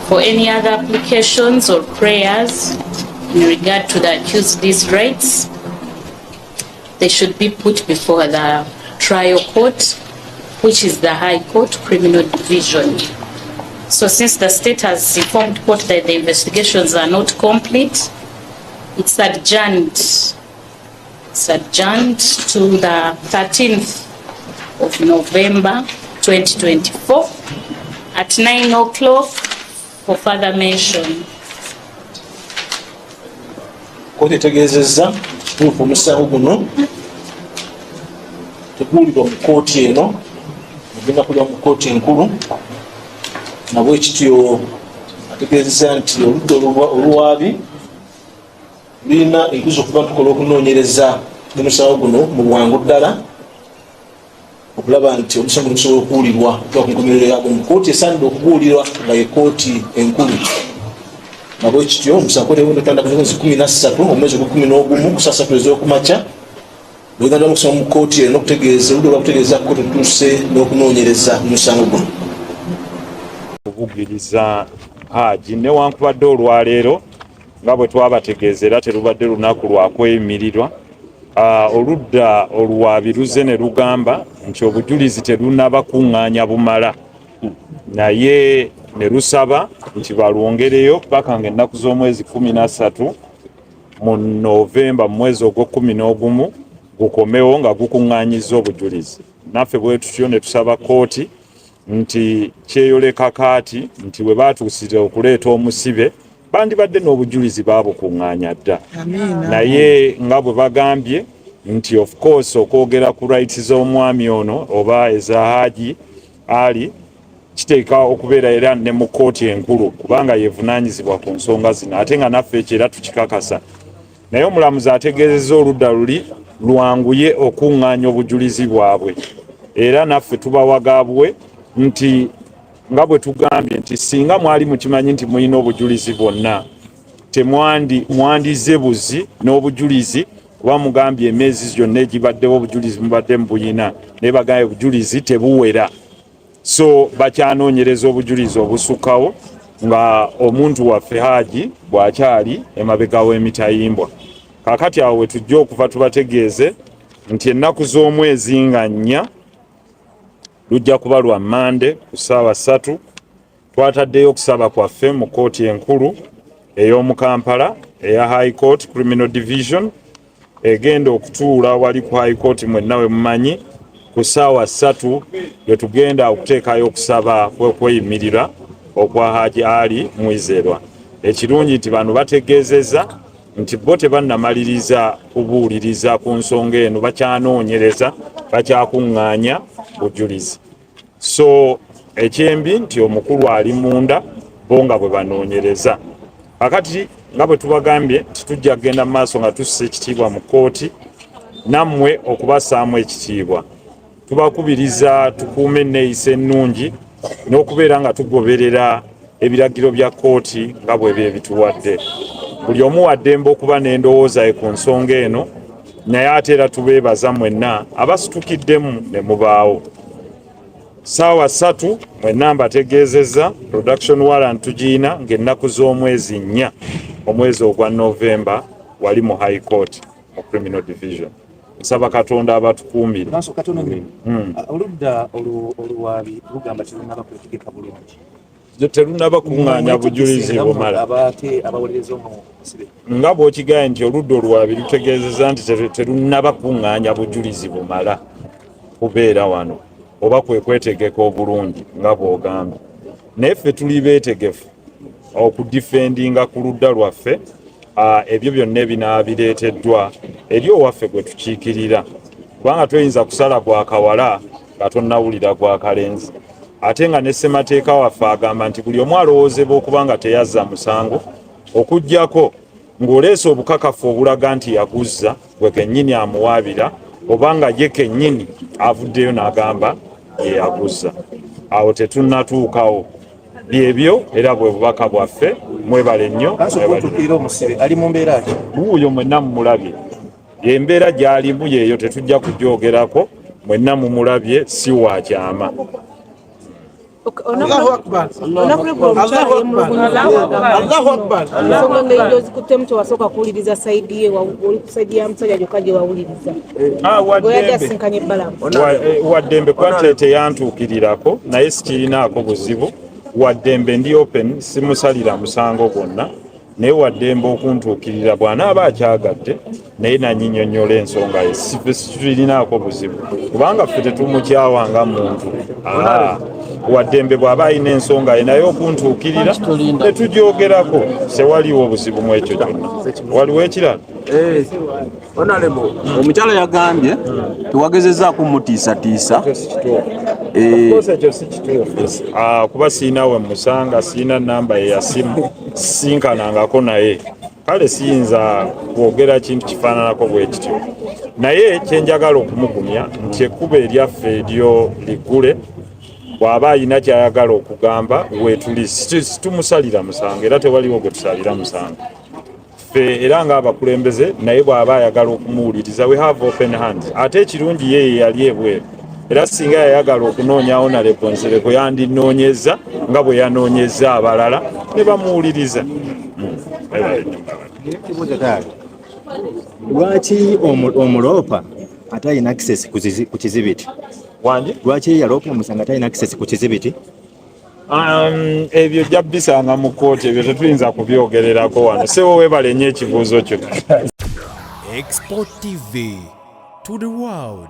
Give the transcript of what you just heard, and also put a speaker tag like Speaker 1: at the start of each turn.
Speaker 1: For any other applications or prayers in regard to the accused's rights, they should be put before the trial court, which is the High Court Criminal Division. So since the state has informed court that the investigations are not complete, it's adjourned. It's adjourned to the 13th of November 2024 at 9 o'clock for further mention.
Speaker 2: Kote tegezeza tufu omusango guno teguwulirwa mu kooti eno, mugenda kulya mu kooti enkulu. Nabwe kityo ategeezezza nti oludda oluwaabi lulina enkuza okuba tukola okunoonyereza n'omusango guno mu bwangu ddala okulaba nti omusango gusobola okuwulirwa okuva ku nkomerero yagwo mu kooti esaanidde okubuulirwa nga ye kooti enkulu. Nabwe kityo omusango tetanda ku mwezi 13 omwezi gwa 11 ku saa 3 ez'okumakya lwegenda okusoma mu kooti eno okutegeeza oludda olwakutegeeza kooti tutuuse n'okunoonyereza omusango guno.
Speaker 3: Okuvugiriza Hajji newankubadde olwaleero nga bwe twabategeeza era terubadde lunaku lwakweyimirirwa, oludda oluwaabi luzze ne lugamba nti obujulizi terunaba kuŋŋaanya bumala, naye ne lusaba nti balwongereyo paka ng'ennaku z'omwezi 13 mu Novemba mu mwezi ogw'11 gukomewo nga gukuŋŋaanyizza obujulizi. Naffe bwe tutyo ne tusaba kooti nti kyeyoleka kaati nti bwe baatuusira okuleeta omusibe bandibadde n'obujulizi baabukuŋŋaanya dda. Naye nga bwe bagambye nti of course okwogera ku rights z'omwami ono oba eza Hajji Ali kiteeka okubeera era ne mu kooti enkulu kubanga yeevunaanyizibwa ku nsonga zino, ate nga naffe ekyo era tukikakasa. Naye omulamuzi ategeezezza oludda luli lwanguye okuŋŋaanya obujulizi bwabwe era naffe tubawagaabwe nti nga bwe tugambye nti singa mwali mukimanyi nti mulina obujulizi bwonna mwandize buzi n'obujulizi kuba mugambye emyezi gyonna egibaddewo obujulizi mubadde mubuyina naye bagambye obujulizi tebuwera. So bakyanoonyereza obujulizi obusukkawo nga omuntu waffe Hajji bw'akyali emabega w'emitayimbwa. Kaakati awo we tujja okuva tubategeeze nti ennaku z'omwezi nga 4 lujja kuba lwa Mande ku ssaawa 3 twataddeyo okusaba kwaffe mu kooti enkulu ey'omu Kampala eya High Court Criminal Division egenda okutuula wali ku High Court mwenna we mumanyi ku ssaawa 3 lwe tugenda okuteekayo okusaba kw'okweyimirira okwa Hajji Ali Mwizerwa. Ekirungi nti bano bategeezezza nti bo tebannamaliriza kubuuliriza ku nsonga eno, bakyanoonyereza bakyakuŋŋaanya bujulizi. So ekyembi nti omukulu ali munda bo nga bwe banoonyereza. Kakati nga bwe tubagambye nti tujja kugenda mu maaso nga tussa ekitiibwa mu kooti nammwe okubassaamu ekitiibwa. Tubakubiriza tukuume enneeyisa ennungi n'okubeera nga tugoberera ebiragiro bya kooti nga bwe bituwadde. Buli omu wa ddembe okuba n'endowooza ye ku nsonga eno, naye ate era tubeebaza mwenna abasitukiddemu ne mubaawo. Ssaawa 3 mwenna mbategeezezza production warrant tugiina ng'ennaku z'omwezi 4 omwezi ogwa Novemba wali mu High Court mu Criminal Division. Nsaba Katonda abatukuumire.
Speaker 4: Oludda oluwaabi lugamba terunaba kwetegeka bulungi.
Speaker 3: Terunaba kuŋŋaanya bujulizi bumala. Nga bw'okigaye nti oludda oluwaabi lutegeezezza nti terunaba kuŋŋaanya bujulizi bumala kubeera wano oba kwe kwetegeka obulungi nga bw'ogambye. Naye ffe tuli beetegefu okudifendinga ku ludda lwaffe ebyo byonna ebinaaba bireeteddwa eri owaffe gwe tukiikirira, kubanga toyinza kusala gwa kawala nga tonnawulira gwa kalenzi. Ate nga ne ssemateeka waffe agamba nti buli omu alowoozebwa okuba nga teyazza musango okuggyako ng'oleese obukakafu obulaga nti yaguzza gwe kennyini amuwaabira oba nga ye kennyini avuddeyo n'agamba ye yaguzza. Awo tetunnatuukawo. Byebyo era bwe bubaka bwaffe. Mwebale nnyo.
Speaker 4: Ali mu mbeera ki?
Speaker 3: Wuuyo mwenna mumulabye. Embeera gy'alimu yeeyo tetujja kugyogerako, mwenna mumulabye si wa kyama.
Speaker 5: Allahu Akbar. Allahu Akbar.
Speaker 6: Ensonga ng'ejo zikuttemu tewasooka kuwuliriza sayidi ye oli ku sayidi ya musajja gyokka gye wawuliriza bweyadde asinkanye ebbalamu
Speaker 3: waddembe kwate teyantuukirirako naye sikirinaako buzibu waddembe ndi open simusalira musango gwonna naye waddembe okuntuukirira bw'anaaba akyagadde naye nanyinyonnyola ensonga ye sikirinaako buzibu kubanga ffe tetumukyawa nga muntu waddembe bw'aba alina ensonga ye naye okuntuukirira tetugyogerako sewaliwo obuzibu mu ekyo kyonna waliwo ekirala
Speaker 7: Honorable, omukyala yagambye tewagezezzaako mutiisatiisa.
Speaker 3: Ekyo si kituufu kuba siinawe musanga siina namba ye ya simu sinkanangako naye kale siyinza kwogera kintu kifaananako bwe kityo naye kyenjagala okumugumya nti ekkuba eryaffe eryo liggule bw'aba alina kyayagala okugamba weetuli situmusalira musango era tewaliwo gwe tusalira musango ffe era ng'abakulembeze naye bw'aba ayagala okumuwuliriza we have open hands ate ekirungi ye yali ebweru era singa yayagala okunoonyawo naleponsereko yandinoonyeza nga bwe yanoonyeza abalala ne bamuwuliriza.
Speaker 4: Lwaki omuloopa ate alina access ku kizibiti?
Speaker 3: Wangi?
Speaker 4: Lwaki yaloopa omusanga ate alina access ku kizibiti?
Speaker 3: Ebyo jja bisanga mu kkooti ebyo tetuyinza kubyogererako wano sewo weebale nnyo ekibuuzo kyo.
Speaker 8: Export TV to the world.